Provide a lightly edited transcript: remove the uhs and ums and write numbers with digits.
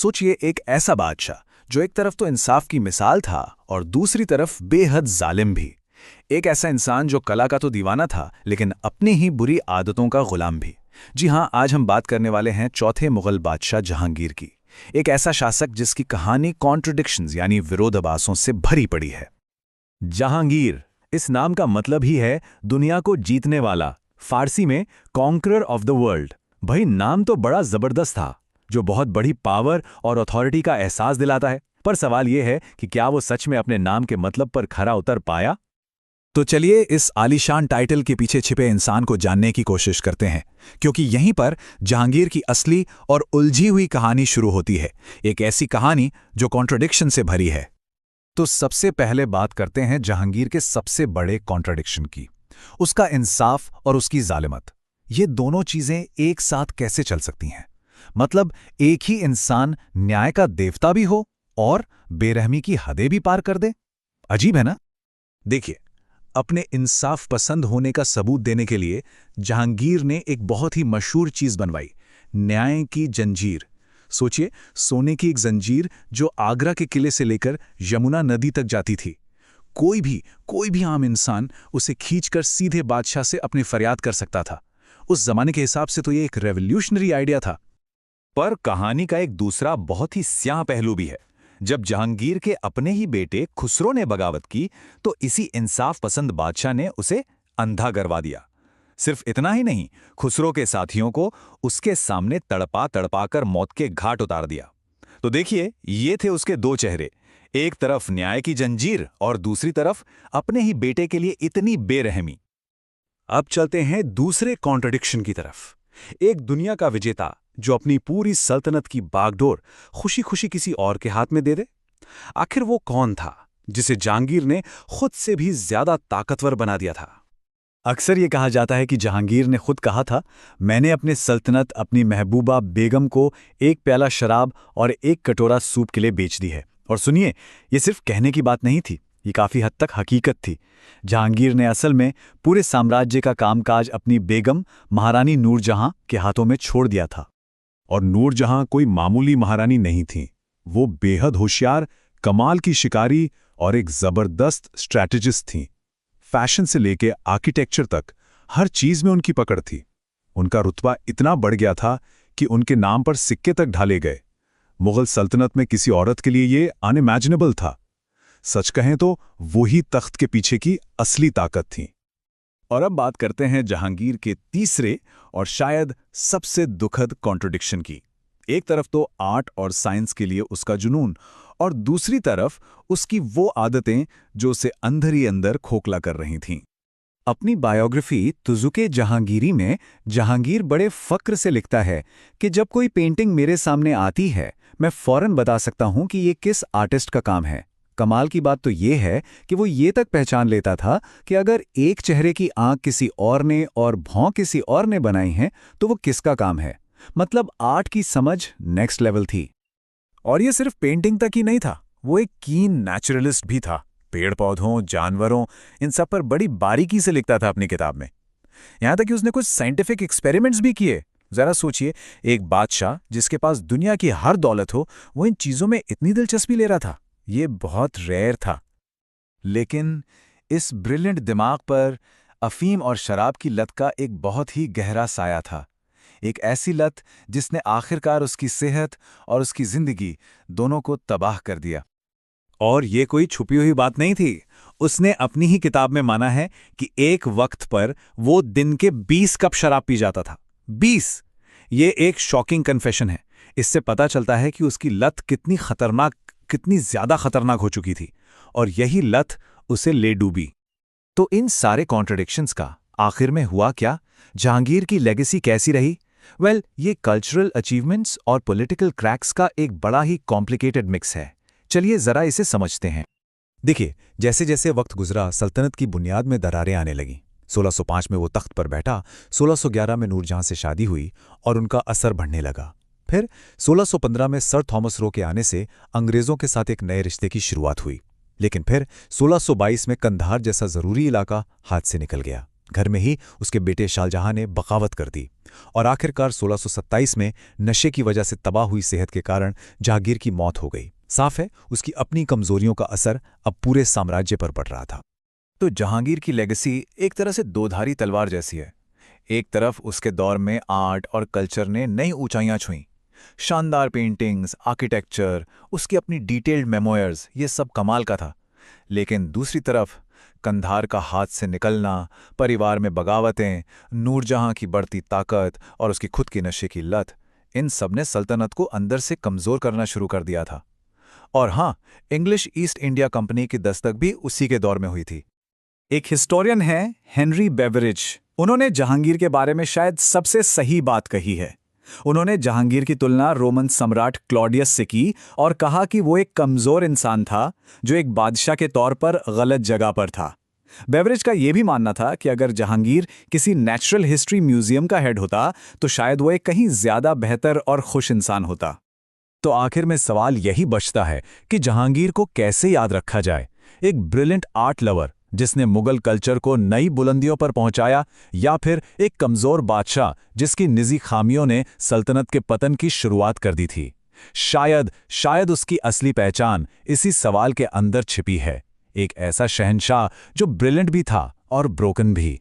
सोचिए, एक ऐसा बादशाह जो एक तरफ तो इंसाफ की मिसाल था और दूसरी तरफ बेहद जालिम भी। एक ऐसा इंसान जो कला का तो दीवाना था लेकिन अपनी ही बुरी आदतों का गुलाम भी। जी हाँ, आज हम बात करने वाले हैं चौथे मुगल बादशाह जहांगीर की। एक ऐसा शासक जिसकी कहानी कॉन्ट्रडिक्शंस यानी विरोधाभासों से भरी पड़ी है। जहांगीर, इस नाम का मतलब ही है दुनिया को जीतने वाला, फारसी में कॉन्करर ऑफ द वर्ल्ड। भाई, नाम तो बड़ा जबरदस्त था, जो बहुत बड़ी पावर और अथॉरिटी का एहसास दिलाता है। पर सवाल यह है कि क्या वो सच में अपने नाम के मतलब पर खरा उतर पाया? तो चलिए इस आलीशान टाइटल के पीछे छिपे इंसान को जानने की कोशिश करते हैं, क्योंकि यहीं पर जहांगीर की असली और उलझी हुई कहानी शुरू होती है। एक ऐसी कहानी जो कॉन्ट्रडिक्शन से भरी है। तो सबसे पहले बात करते हैं जहांगीर के सबसे बड़े कॉन्ट्रडिक्शन की, उसका इंसाफ और उसकी जालिमत। ये दोनों चीजें एक साथ कैसे चल सकती हैं? मतलब एक ही इंसान न्याय का देवता भी हो और बेरहमी की हदें भी पार कर दे। अजीब है ना? देखिए, अपने इंसाफ पसंद होने का सबूत देने के लिए जहांगीर ने एक बहुत ही मशहूर चीज बनवाई, न्याय की जंजीर। सोचिए, सोने की एक जंजीर जो आगरा के किले से लेकर यमुना नदी तक जाती थी। कोई भी आम इंसान उसे खींचकर सीधे बादशाह से अपनी फरियाद कर सकता था। उस जमाने के हिसाब से तो ये एक रेवोल्यूशनरी आइडिया था। पर कहानी का एक दूसरा बहुत ही स्याह पहलू भी है। जब जहांगीर के अपने ही बेटे खुसरो ने बगावत की, तो इसी इंसाफ पसंद बादशाह ने उसे अंधा करवा दिया। सिर्फ इतना ही नहीं, खुसरो के साथियों को उसके सामने तड़पा तड़पा कर मौत के घाट उतार दिया। तो देखिए, ये थे उसके दो चेहरे, एक तरफ न्याय की जंजीर और दूसरी तरफ अपने ही बेटे के लिए इतनी बेरहमी। अब चलते हैं दूसरे कॉन्ट्रडिक्शन की तरफ। एक दुनिया का विजेता जो अपनी पूरी सल्तनत की बागडोर खुशी खुशी किसी और के हाथ में दे दे। आखिर वो कौन था जिसे जहांगीर ने खुद से भी ज्यादा ताकतवर बना दिया था? अक्सर ये कहा जाता है कि जहांगीर ने खुद कहा था, मैंने अपने सल्तनत अपनी महबूबा बेगम को एक प्याला शराब और एक कटोरा सूप के लिए बेच दी है। और सुनिए, ये सिर्फ कहने की बात नहीं थी, ये काफी हद तक हकीकत थी। जहांगीर ने असल में पूरे साम्राज्य का कामकाज अपनी बेगम महारानी नूरजहां के हाथों में छोड़ दिया था। और नूरजहां कोई मामूली महारानी नहीं थी। वो बेहद होशियार, कमाल की शिकारी और एक जबरदस्त स्ट्रैटेजिस्ट थीं। फैशन से लेके आर्किटेक्चर तक हर चीज में उनकी पकड़ थी। उनका रुतबा इतना बढ़ गया था कि उनके नाम पर सिक्के तक ढाले गए। मुगल सल्तनत में किसी औरत के लिए ये अनइमेजिनेबल था। सच कहें तो वही तख्त के पीछे की असली ताकत थी। और अब बात करते हैं जहांगीर के तीसरे और शायद सबसे दुखद कॉन्ट्रडिक्शन की। एक तरफ तो आर्ट और साइंस के लिए उसका जुनून, और दूसरी तरफ उसकी वो आदतें जो उसे अंदर ही अंदर खोखला कर रही थीं। अपनी बायोग्राफी तुजुके जहांगीरी में जहांगीर बड़े फक्र से लिखता है कि जब कोई पेंटिंग मेरे सामने आती है, मैं फौरन बता सकता हूं कि ये किस आर्टिस्ट का काम है। कमाल की बात तो ये है कि वो ये तक पहचान लेता था कि अगर एक चेहरे की आंख किसी और ने और भौं किसी और ने बनाई है तो वो किसका काम है। मतलब आर्ट की समझ नेक्स्ट लेवल थी। और ये सिर्फ पेंटिंग तक ही नहीं था, वो एक कीन नेचुरलिस्ट भी था। पेड़ पौधों, जानवरों, इन सब पर बड़ी बारीकी से लिखता था अपनी किताब में। यहां तक कि उसने कुछ साइंटिफिक एक्सपेरिमेंट्स भी किए। जरा सोचिए, एक बादशाह जिसके पास दुनिया की हर दौलत हो, वो इन चीजों में इतनी दिलचस्पी ले रहा था। ये बहुत रेयर था। लेकिन इस ब्रिलियंट दिमाग पर अफीम और शराब की लत का एक बहुत ही गहरा साया था। एक ऐसी लत जिसने आखिरकार उसकी सेहत और उसकी जिंदगी दोनों को तबाह कर दिया। और ये कोई छुपी हुई बात नहीं थी। उसने अपनी ही किताब में माना है कि एक वक्त पर वो दिन के 20 कप शराब पी जाता था। 20! ये एक शॉकिंग कन्फेशन है। इससे पता चलता है कि उसकी लत कितनी ज्यादा खतरनाक हो चुकी थी, और यही लत उसे ले डूबी। तो इन सारे कॉन्ट्रडिक्शंस का आखिर में हुआ क्या? जहांगीर की लेगेसी कैसी रही? ये कल्चरल अचीवमेंट्स और पॉलिटिकल क्रैक्स का एक बड़ा ही कॉम्प्लिकेटेड मिक्स है। चलिए जरा इसे समझते हैं। देखिए, जैसे जैसे वक्त गुजरा, सल्तनत की बुनियाद में दरारें आने लगीं। 1605 में वो तख्त पर बैठा, 1611 में नूरजहां से शादी हुई और उनका असर बढ़ने लगा। फिर 1615 में सर थॉमस रो के आने से अंग्रेजों के साथ एक नए रिश्ते की शुरुआत हुई। लेकिन फिर 1622 में कंधार जैसा जरूरी इलाका हाथ से निकल गया। घर में ही उसके बेटे शाहजहां ने बगावत कर दी और आखिरकार 1627 में नशे की वजह से तबाह हुई सेहत के कारण जहांगीर की मौत हो गई। साफ है, उसकी अपनी कमजोरियों का असर अब पूरे साम्राज्य पर पड़ रहा था। तो जहांगीर की लेगेसी एक तरह से दोधारी तलवार जैसी है। एक तरफ उसके दौर में आर्ट और कल्चर ने नई ऊंचाइयां छुईं। शानदार पेंटिंग्स, आर्किटेक्चर, उसकी अपनी डिटेल्ड मेमोयर्स, ये सब कमाल का था। लेकिन दूसरी तरफ कंधार का हाथ से निकलना, परिवार में बगावतें, नूरजहां की बढ़ती ताकत और उसकी खुद की नशे की लत, इन सब ने सल्तनत को अंदर से कमजोर करना शुरू कर दिया था। और हाँ, इंग्लिश ईस्ट इंडिया कंपनी की दस्तक भी उसी के दौर में हुई थी। एक हिस्टोरियन है हेनरी बेवरेज। उन्होंने जहांगीर के बारे में शायद सबसे सही बात कही है। उन्होंने जहांगीर की तुलना रोमन सम्राट क्लॉडियस से की और कहा कि वो एक कमजोर इंसान था जो एक बादशाह के तौर पर गलत जगह पर था। बेवरेज का यह भी मानना था कि अगर जहांगीर किसी नेचुरल हिस्ट्री म्यूजियम का हेड होता तो शायद वो एक कहीं ज्यादा बेहतर और खुश इंसान होता। तो आखिर में सवाल यही बचता है कि जहांगीर को कैसे याद रखा जाए, एक ब्रिलियंट आर्ट लवर जिसने मुगल कल्चर को नई बुलंदियों पर पहुंचाया, या फिर एक कमजोर बादशाह जिसकी निजी खामियों ने सल्तनत के पतन की शुरुआत कर दी थी। शायद उसकी असली पहचान इसी सवाल के अंदर छिपी है, एक ऐसा शहंशाह जो ब्रिलियंट भी था और ब्रोकन भी।